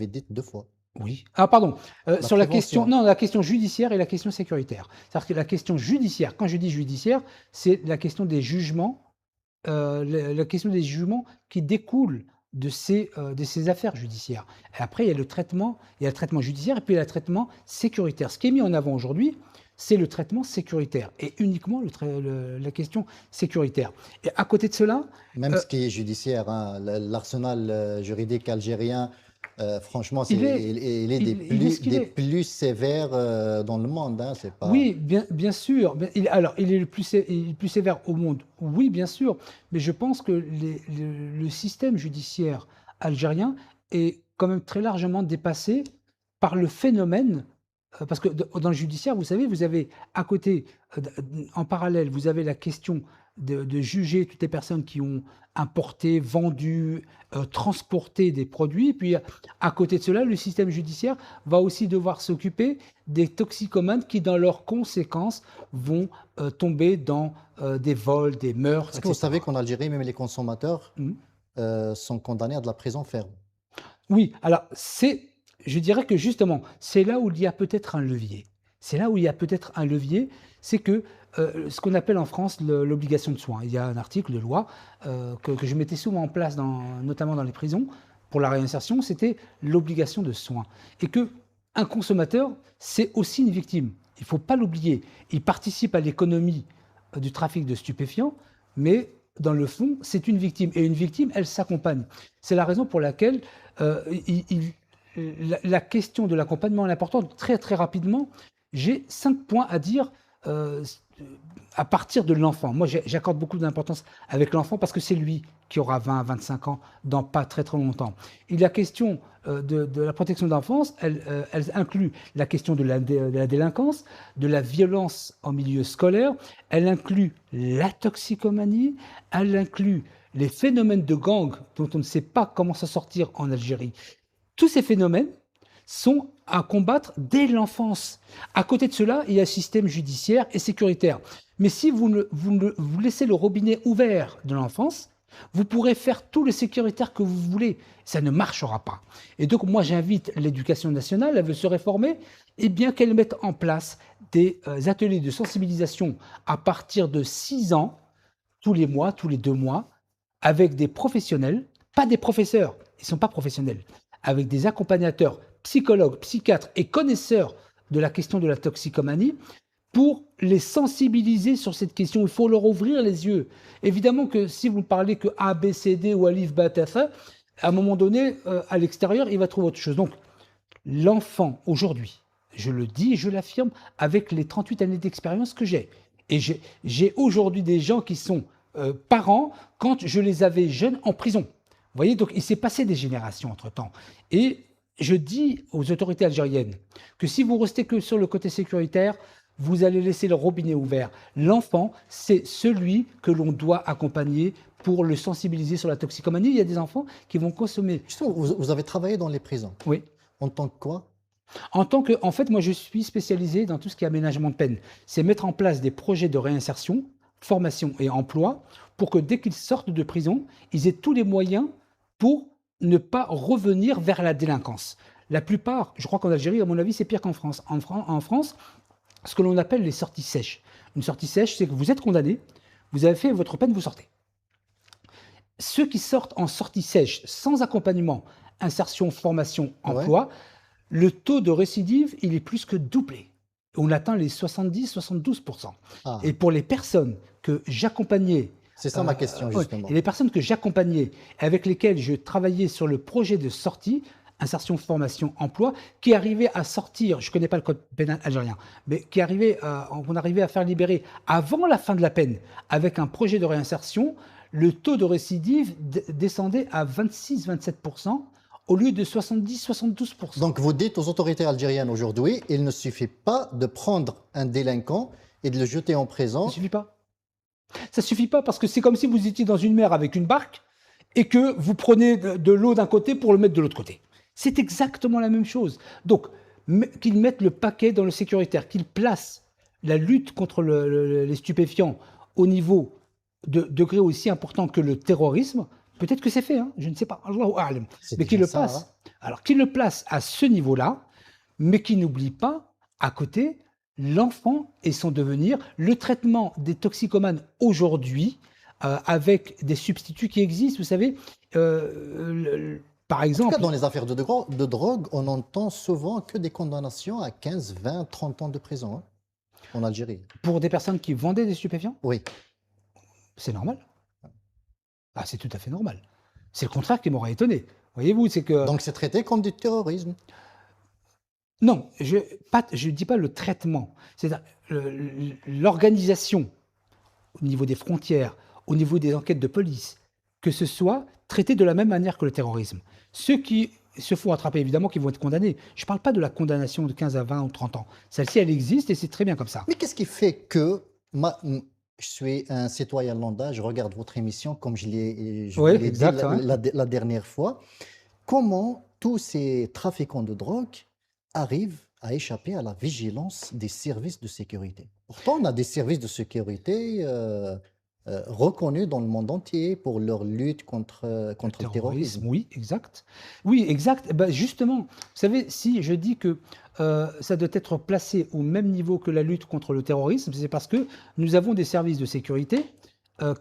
dite 2 fois. Oui. Ah, pardon. Sur la question judiciaire et la question sécuritaire. C'est-à-dire que la question judiciaire, quand je dis judiciaire, c'est la question des jugements, la question des jugements qui découlent de ces affaires judiciaires. Et après, il y a le traitement judiciaire et puis il y a le traitement sécuritaire. Ce qui est mis en avant aujourd'hui, c'est le traitement sécuritaire et uniquement la question sécuritaire. Et à côté de cela... Même ce qui est judiciaire, hein, l'arsenal juridique algérien, franchement, il est des plus sévères dans le monde. Hein, c'est pas... Oui, bien sûr. Alors, il est le plus sévère au monde, oui, bien sûr. Mais je pense que le système judiciaire algérien est quand même très largement dépassé par le phénomène. Parce que dans le judiciaire, vous savez, vous avez à côté, en parallèle, vous avez la question de juger toutes les personnes qui ont importé, vendu, transporté des produits. Puis, à côté de cela, le système judiciaire va aussi devoir s'occuper des toxicomanes qui, dans leurs conséquences, vont tomber dans des vols, des meurtres, Est-ce que vous etc. savez qu'en Algérie, même les consommateurs Mhm. sont condamnés à de la prison ferme? Oui, alors je dirais que justement, c'est là où il y a peut-être un levier. C'est là où il y a peut-être un levier, c'est que ce qu'on appelle en France l'obligation de soins. Il y a un article de loi que je mettais souvent en place, notamment dans les prisons, pour la réinsertion, c'était l'obligation de soins. Et que un consommateur, c'est aussi une victime. Il ne faut pas l'oublier. Il participe à l'économie du trafic de stupéfiants, mais dans le fond, c'est une victime. Et une victime, elle s'accompagne. C'est la raison pour laquelle euh, il- il- la question de l'accompagnement est importante. Très, très rapidement, j'ai 5 points à dire euh, à partir de l'enfant. Moi, j'accorde beaucoup d'importance avec l'enfant parce que c'est lui qui aura 20, 25 ans dans pas très, très longtemps. Et la question de la protection d'enfance, elle inclut la question de la délinquance, de la violence en milieu scolaire, elle inclut la toxicomanie, elle inclut les phénomènes de gang dont on ne sait pas comment s'en sortir en Algérie. Tous ces phénomènes sont à combattre dès l'enfance. À côté de cela, il y a un système judiciaire et sécuritaire. Mais si vous laissez le robinet ouvert de l'enfance, vous pourrez faire tout le sécuritaire que vous voulez. Ça ne marchera pas. Et donc, moi, j'invite l'éducation nationale, elle veut se réformer, et bien qu'elle mette en place des ateliers de sensibilisation à partir de 6 ans, tous les mois, tous les 2 mois, avec des professionnels, pas des professeurs, ils ne sont pas professionnels, avec des accompagnateurs, psychologues, psychiatres et connaisseurs de la question de la toxicomanie, pour les sensibiliser sur cette question. Il faut leur ouvrir les yeux. Évidemment que si vous ne parlez que A, B, C, D ou Alif, Ba, Ta, Tha, à un moment donné, à l'extérieur, il va trouver autre chose. Donc, l'enfant, aujourd'hui, je le dis et je l'affirme, avec les 38 années d'expérience que j'ai, et j'ai aujourd'hui des gens qui sont parents quand je les avais jeunes en prison. Vous voyez, donc il s'est passé des générations entre-temps. Et je dis aux autorités algériennes que si vous restez que sur le côté sécuritaire, vous allez laisser le robinet ouvert. L'enfant, c'est celui que l'on doit accompagner pour le sensibiliser sur la toxicomanie. Il y a des enfants qui vont consommer. Justement, vous avez travaillé dans les prisons. Oui. En tant que quoi? En fait, moi, je suis spécialisé dans tout ce qui est aménagement de peine. C'est mettre en place des projets de réinsertion, formation et emploi pour que dès qu'ils sortent de prison, ils aient tous les moyens pour ne pas revenir vers la délinquance. La plupart, je crois qu'en Algérie, à mon avis, c'est pire qu'en France. En France, ce que l'on appelle les sorties sèches. Une sortie sèche, c'est que vous êtes condamné, vous avez fait votre peine, vous sortez. Ceux qui sortent en sortie sèche, sans accompagnement, insertion, formation, emploi, le taux de récidive, il est plus que doublé. On atteint les 70-72%. Ah, Et pour les personnes que j'accompagnais, c'est ça ma question, justement. et les personnes que j'accompagnais, avec lesquelles je travaillais sur le projet de sortie, insertion, formation, emploi, qui arrivait à sortir, je ne connais pas le code pénal algérien, mais on arrivait à faire libérer avant la fin de la peine, avec un projet de réinsertion, le taux de récidive descendait à 26-27%, au lieu de 70-72%. Donc vous dites aux autorités algériennes aujourd'hui, il ne suffit pas de prendre un délinquant et de le jeter en prison. Ça ne suffit pas. Ça ne suffit pas parce que c'est comme si vous étiez dans une mer avec une barque et que vous prenez de l'eau d'un côté pour le mettre de l'autre côté. C'est exactement la même chose. Donc, qu'ils mettent le paquet dans le sécuritaire, qu'ils placent la lutte contre les stupéfiants au niveau de degré aussi important que le terrorisme, peut-être que c'est fait, hein, je ne sais pas, Allahu a'lam, mais qu'ils le placent. Alors qu'ils le placent à ce niveau-là, mais qu'ils n'oublient pas, à côté, l'enfant et son devenir, le traitement des toxicomanes aujourd'hui, avec des substituts qui existent, vous savez, par exemple... En tout cas, dans les affaires de drogue, on n'entend souvent que des condamnations à 15, 20, 30 ans de prison, hein, en Algérie. Pour des personnes qui vendaient des stupéfiants? Oui. C'est normal. Ah, c'est tout à fait normal. C'est le contraire qui m'aurait étonné. Voyez-vous, c'est que... Donc c'est traité comme du terrorisme. Non, je ne dis pas le traitement. C'est l'organisation au niveau des frontières, au niveau des enquêtes de police, que ce soit traité de la même manière que le terrorisme. Ceux qui se font attraper, évidemment, qui vont être condamnés. Je ne parle pas de la condamnation de 15 à 20 ou 30 ans. Celle-ci, elle existe et c'est très bien comme ça. Mais qu'est-ce qui fait que Je suis un citoyen lambda, je regarde votre émission comme je vous Oui, l'ai dit exact. Ouais. la dernière fois. Comment tous ces trafiquants de drogue arrivent à échapper à la vigilance des services de sécurité? Pourtant, on a des services de sécurité reconnus dans le monde entier pour leur lutte Le contre le terrorisme, terrorisme. oui, exact. Oui, exact. Eh ben, justement, vous savez, si je dis que ça doit être placé au même niveau que la lutte contre le terrorisme, c'est parce que nous avons des services de sécurité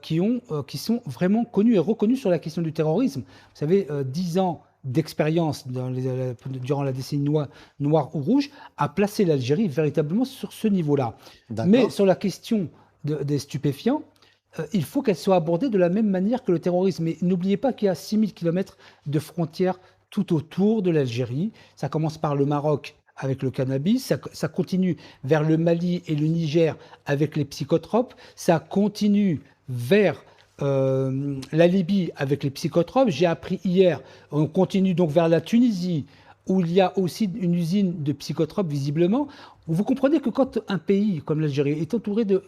qui sont vraiment connus et reconnus sur la question du terrorisme. Vous savez, 10 ans d'expérience durant la décennie noire ou rouge a placé l'Algérie véritablement sur ce niveau-là. Mais D'accord? sur la question des stupéfiants, il faut qu'elle soit abordée de la même manière que le terrorisme. Mais n'oubliez pas qu'il y a 6000 kilomètres de frontières tout autour de l'Algérie. Ça commence par le Maroc avec le cannabis, ça continue vers le Mali et le Niger avec les psychotropes, ça continue vers la Libye avec les psychotropes. J'ai appris hier, on continue donc vers la Tunisie, où il y a aussi une usine de psychotropes, visiblement. Vous comprenez que quand un pays comme l'Algérie est entouré de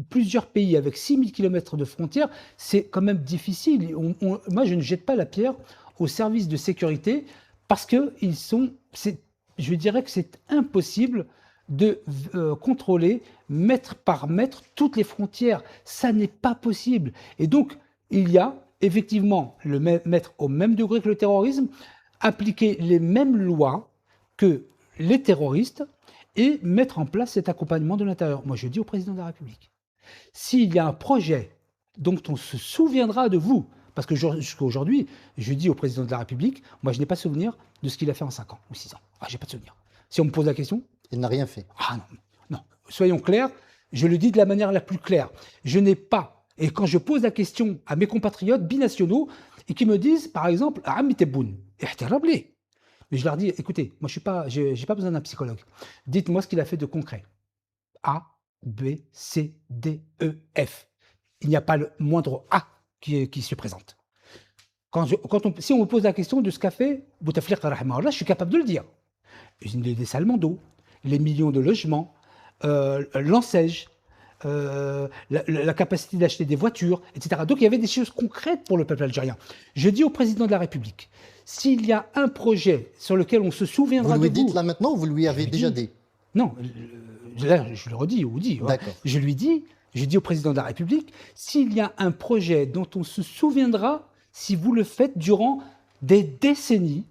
plusieurs pays avec 6000 kilomètres de frontières, c'est quand même difficile. Moi, je ne jette pas la pierre aux services de sécurité parce que je dirais que c'est impossible de contrôler mètre par mètre toutes les frontières. Ça n'est pas possible. Et donc, il y a effectivement le mettre au même degré que le terrorisme, appliquer les mêmes lois que les terroristes et mettre en place cet accompagnement de l'intérieur. Moi, je dis au président de la République, s'il y a un projet dont on se souviendra de vous, parce que jusqu'à aujourd'hui, je dis au président de la République, moi, je n'ai pas souvenir de ce qu'il a fait en 5 ans ou 6 ans. Ah, j'ai pas de souvenir. Si on me pose la question, Il n'a rien fait. ah non, non. Soyons clairs, je le dis de la manière la plus claire. Je n'ai pas, et quand je pose la question à mes compatriotes binationaux, et qui me disent, par exemple, Ami Tebboune, mais je leur dis, écoutez, moi, j'ai pas besoin d'un psychologue. Dites-moi ce qu'il a fait de concret. A, B, C, D, E, F. Il n'y a pas le moindre A qui se présente. Si on me pose la question de ce qu'a fait Bouteflika Rahimahullah, je suis capable de le dire. Les salements d'eau, les millions de logements, l'enseigne, la capacité d'acheter des voitures, etc. Donc il y avait des choses concrètes pour le peuple algérien. Je dis au président de la République, s'il y a un projet sur lequel on se souviendra Vous de lui vous... dites là maintenant ou vous lui avez lui déjà dis. dit? Non, là, je le redis, ou dis. D'accord. Je lui dis, je dis au président de la République, s'il y a un projet dont on se souviendra, si vous le faites durant des décennies,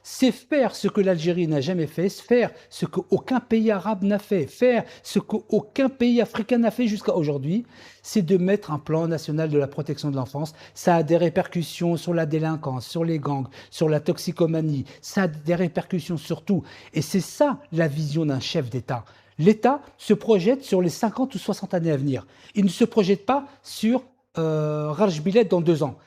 c'est faire ce que l'Algérie n'a jamais fait, faire ce qu'aucun pays arabe n'a fait, faire ce qu'aucun pays africain n'a fait jusqu'à aujourd'hui, c'est de mettre un plan national de la protection de l'enfance. Ça a des répercussions sur la délinquance, sur les gangs, sur la toxicomanie, ça a des répercussions sur tout. Et c'est ça la vision d'un chef d'État. L'État se projette sur les 50 ou 60 années à venir. Il ne se projette pas sur Rajbilet dans 2 ans.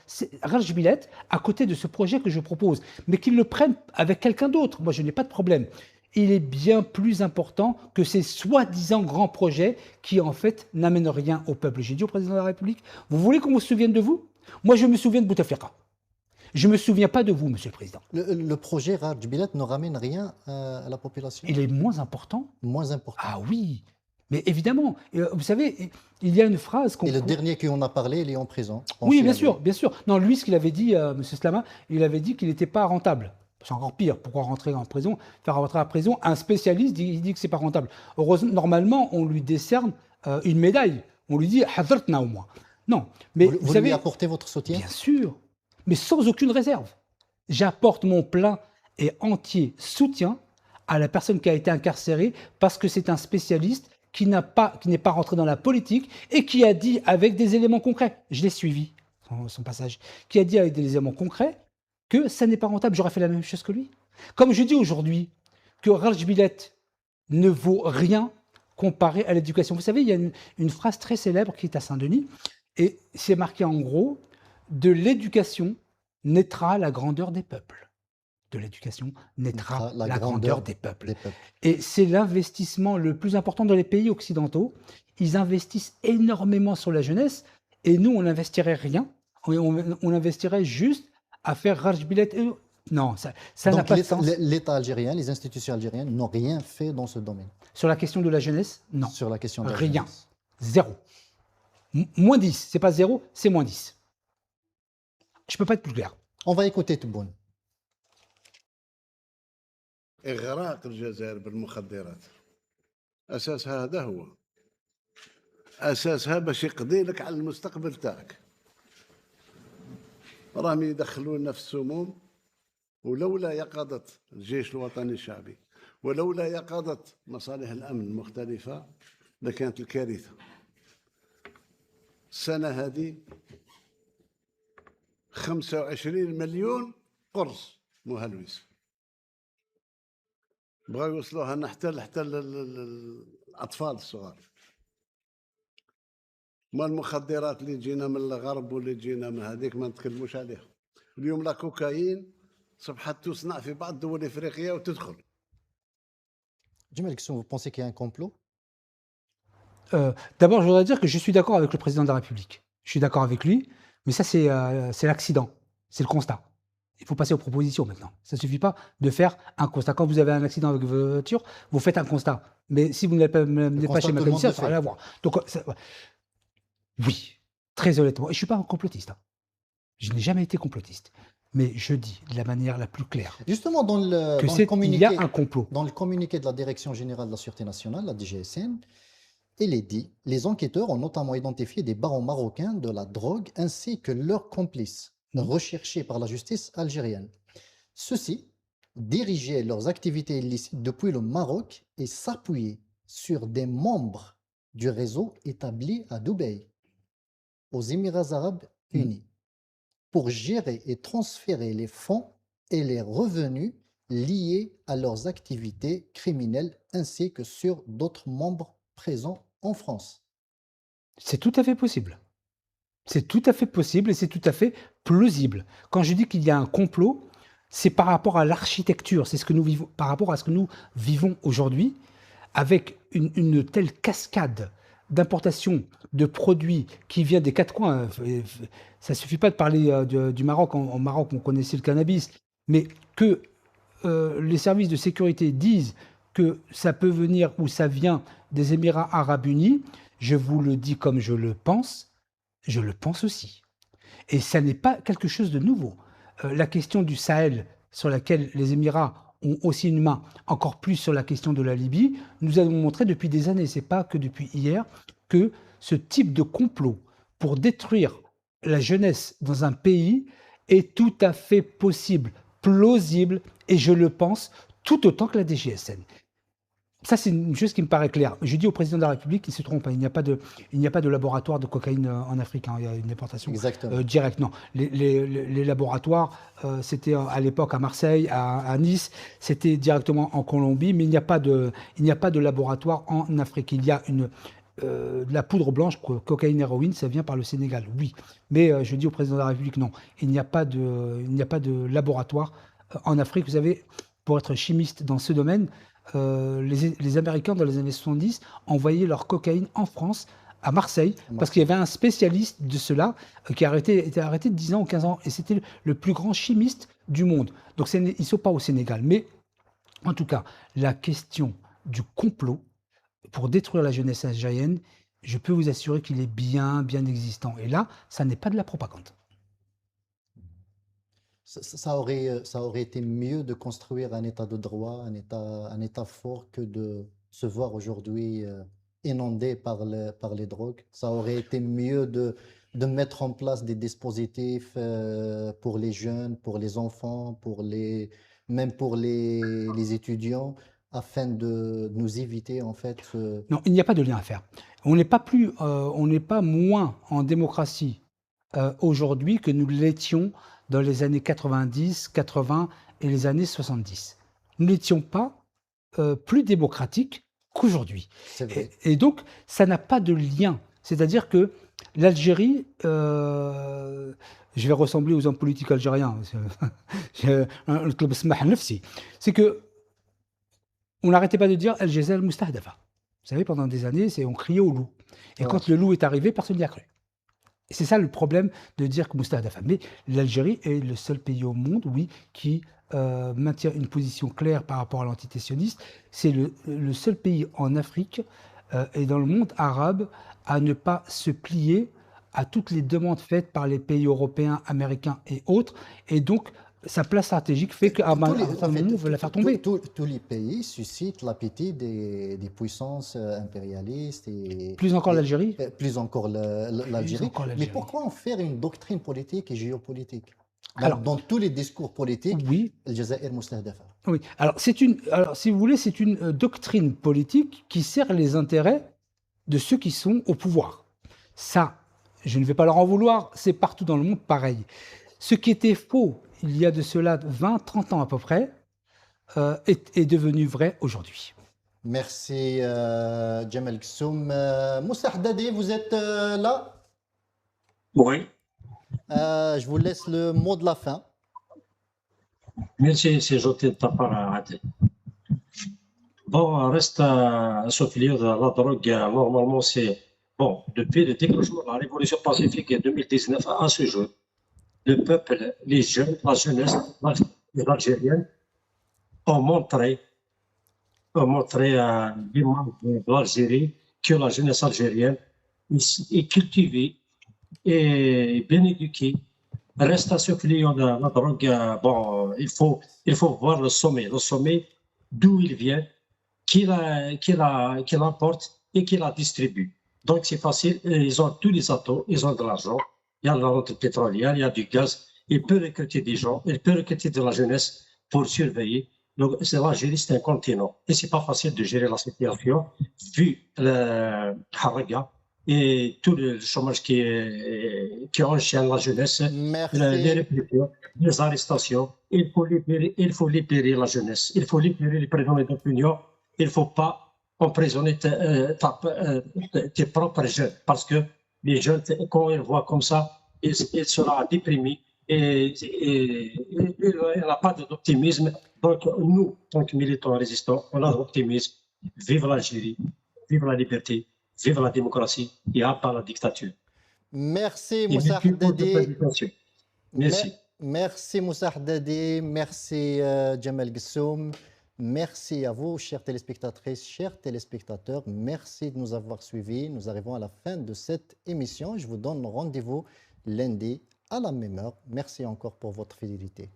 Rajbilet, à côté de ce projet que je propose, mais qu'ils le prennent avec quelqu'un d'autre. Moi, je n'ai pas de problème. Il est bien plus important que ces soi-disant grands projets qui, en fait, n'amènent rien au peuple. J'ai dit au président de la République, vous voulez qu'on se souvienne de vous? Moi, je me souviens de Bouteflika. Je ne me souviens pas de vous, monsieur le président. Le projet Rajbilet ne ramène rien à la population? Il est moins important? Moins important. Ah oui, mais évidemment. Vous savez, il y a une phrase qu'on... Et le dernier qui en a parlé, il est en prison. Oui, bien sûr, bien sûr. Non, lui, ce qu'il avait dit, M. Slama, il avait dit qu'il n'était pas rentable. C'est encore pire. Pourquoi rentrer en prison? Faire rentrer en prison un spécialiste, il dit que c'est pas rentable. Heureusement, normalement, on lui décerne une médaille. On lui dit Hadratna au moins. Non, mais vous savez, lui apportez votre soutien? bien sûr, mais sans aucune réserve. J'apporte mon plein et entier soutien à la personne qui a été incarcérée parce que c'est un spécialiste qui n'est pas rentré dans la politique et qui a dit avec des éléments concrets, je l'ai suivi, son passage, qui a dit avec des éléments concrets que ça n'est pas rentable. J'aurais fait la même chose que lui. Comme je dis aujourd'hui que Rajbilet ne vaut rien comparé à l'éducation. Vous savez, il y a une phrase très célèbre qui est à Saint-Denis et c'est marqué en gros, de l'éducation naîtra la grandeur des peuples. De l'éducation naîtra la grandeur des peuples. Et c'est l'investissement le plus important dans les pays occidentaux. Ils investissent énormément sur la jeunesse et nous, on n'investirait rien. On investirait juste à faire Rajbilet. Non, ça n'a pas de sens. L'État algérien, les institutions algériennes n'ont rien fait dans ce domaine. Sur la question de la jeunesse, non. Sur la question de la rien. jeunesse. Zéro. Moins 10, c'est pas 0, c'est moins 10. Je peux pas être plus clair. On va écouter Tebboune. إغراق الجزائر بالمخدرات أساسها هذا هو أساسها باش يقضي لك على المستقبل تاعك راهم يدخلوا لنا في السموم ولولا يقظة الجيش الوطني الشعبي ولولا يقظة مصالح الأمن المختلفة لكانت الكارثة السنة هذه 25 مليون قرص مهلوس بغاو يوصلوها لنا حتى الاطفال الصغار ما المخدرات اللي تجينا من الغرب واللي تجينا من هذيك ما نتكلموش عليها اليوم لا كوكايين صبحت تصنع في بعض دول افريقيا وتدخل Jamel Kessoun, vous pensez qu'il y a un complot? D'abord, je voudrais dire que je suis d'accord avec le président de la République. Je suis d'accord avec lui, mais ça, c'est l'accident, c'est le constat. Il faut passer aux propositions maintenant. Ça ne suffit pas de faire un constat. Quand vous avez un accident avec votre voiture, vous faites un constat. Mais si vous n'êtes pas chez ma commissaire, ça n'a rien à voir. Donc, oui, très honnêtement. Et je ne suis pas un complotiste. Hein. Je n'ai jamais été complotiste. Mais je dis de la manière la plus claire. Justement, dans le communiqué, il y a un complot. Dans le communiqué de la Direction générale de la Sûreté nationale, la DGSN, il est dit « Les enquêteurs ont notamment identifié des barons marocains de la drogue ainsi que leurs complices, recherchés par la justice algérienne. Ceux-ci dirigeaient leurs activités illicites depuis le Maroc et s'appuyaient sur des membres du réseau établi à Dubaï, aux Émirats arabes unis, pour gérer et transférer les fonds et les revenus liés à leurs activités criminelles ainsi que sur d'autres membres présents en France. » C'est tout à fait possible. C'est tout à fait possible et c'est tout à fait plausible. Quand je dis qu'il y a un complot, c'est par rapport à l'architecture, c'est ce que nous vivons, par rapport à ce que nous vivons aujourd'hui, avec une telle cascade d'importation de produits qui vient des quatre coins. Ça ne suffit pas de parler du Maroc. En Maroc, on connaissait le cannabis, mais que les services de sécurité disent que ça peut venir ou ça vient des Émirats arabes unis, je vous le dis comme je le pense aussi. Et ça n'est pas quelque chose de nouveau. La question du Sahel, sur laquelle les Émirats ont aussi une main, encore plus sur la question de la Libye, nous avons montré depuis des années, ce n'est pas que depuis hier, que ce type de complot pour détruire la jeunesse dans un pays est tout à fait possible, plausible, et je le pense tout autant que la DGSN. Ça, c'est une chose qui me paraît claire. Je dis au président de la République qu'il se trompe. Il n'y a pas de laboratoire de cocaïne en Afrique. Hein. Il y a une importation directe. Non, les laboratoires, c'était à l'époque à Marseille, à Nice, c'était directement en Colombie, mais il n'y a pas de laboratoire en Afrique. Il y a de la poudre blanche, cocaïne, héroïne, ça vient par le Sénégal, oui. Mais je dis au président de la République, non. Il n'y a pas de laboratoire en Afrique. Vous savez, pour être chimiste dans ce domaine, les Américains, dans les années 70, envoyaient leur cocaïne en France, à Marseille, parce qu'il y avait un spécialiste de cela qui était arrêté de 10 ans ou 15 ans, et c'était le plus grand chimiste du monde. Donc ils ne sont pas au Sénégal. Mais en tout cas, la question du complot pour détruire la jeunesse algérienne, je peux vous assurer qu'il est bien existant. Et là, ça n'est pas de la propagande. Ça aurait été mieux de construire un état de droit, un état fort, que de se voir aujourd'hui inondé par les drogues. Ça aurait été mieux de mettre en place des dispositifs pour les jeunes, pour les enfants, même pour les étudiants, afin de nous éviter en fait. Non, il n'y a pas de lien à faire. On n'est pas moins en démocratie aujourd'hui que nous l'étions dans les années 90, 80 et les années 70. Nous n'étions pas plus démocratiques qu'aujourd'hui. Et donc, ça n'a pas de lien. C'est-à-dire que l'Algérie, je vais ressembler aux hommes politiques algériens, c'est que on n'arrêtait pas de dire El Jazel Moustahdafa. Vous savez, pendant des années, on criait au loup. Et quand le loup est arrivé, personne n'y a cru. Et c'est ça le problème de dire que Moustahdafa. Mais l'Algérie est le seul pays au monde, oui, qui maintient une position claire par rapport à l'entité sioniste. C'est le seul pays en Afrique et dans le monde arabe à ne pas se plier à toutes les demandes faites par les pays européens, américains et autres. Et donc, sa place stratégique fait qu'à un moment, on veut la faire tomber. Tous les pays suscitent l'appétit des puissances impérialistes. Plus encore l'Algérie. Plus encore l'Algérie. Mais pourquoi en faire une doctrine politique et géopolitique? Dans tous les discours politiques, oui. le Jazair Moustahdafa. Oui. Alors, si vous voulez, c'est une doctrine politique qui sert les intérêts de ceux qui sont au pouvoir. Ça, je ne vais pas leur en vouloir, c'est partout dans le monde pareil. Ce qui était faux il y a de cela 20-30 ans à peu près est devenu vrai aujourd'hui. Merci Djemal Ghessoum. Moussa Haddadi, vous êtes là? Oui. Je vous laisse le mot de la fin. Merci, c'est gentil de ta part, Adel. Bon, reste à souffler de la drogue. Normalement, c'est bon. Depuis le déclenchement de la révolution pacifique en 2019 à ce jour, le peuple, les jeunes, la jeunesse, les Algériens ont montré à l'image de l'Algérie que la jeunesse algérienne est cultivée et bien éduquée. Reste à ce client de la drogue. Bon, il faut voir le sommet d'où il vient, qui l'importe et qui la distribue. Donc c'est facile, ils ont tous les atouts, ils ont de l'argent, il y a de la rente pétrolière, il y a du gaz, il peut recruter des gens, il peut recruter de la jeunesse pour surveiller. Donc l'Algérie, c'est un continent et c'est pas facile de gérer la situation vu le haraga et tout le chômage qui enchaîne la jeunesse, les répressions, les arrestations. Il faut libérer la jeunesse, il faut libérer les prisonniers d'opinion. Il ne faut pas emprisonner tes propres jeunes, parce que les jeunes, quand ils voient comme ça, ils seront déprimés et il n'a pas d'optimisme. Donc nous, en tant que militants résistants, on a l'optimisme. Vive l'Algérie, vive la liberté, vive la démocratie et pas la dictature. Merci Moussa Haddadi. Merci. Merci Moussa Haddadi, merci Djemal Ghessoum. Merci à vous, chères téléspectatrices, chers téléspectateurs. Merci de nous avoir suivis. Nous arrivons à la fin de cette émission. Je vous donne rendez-vous lundi à la même heure. Merci encore pour votre fidélité.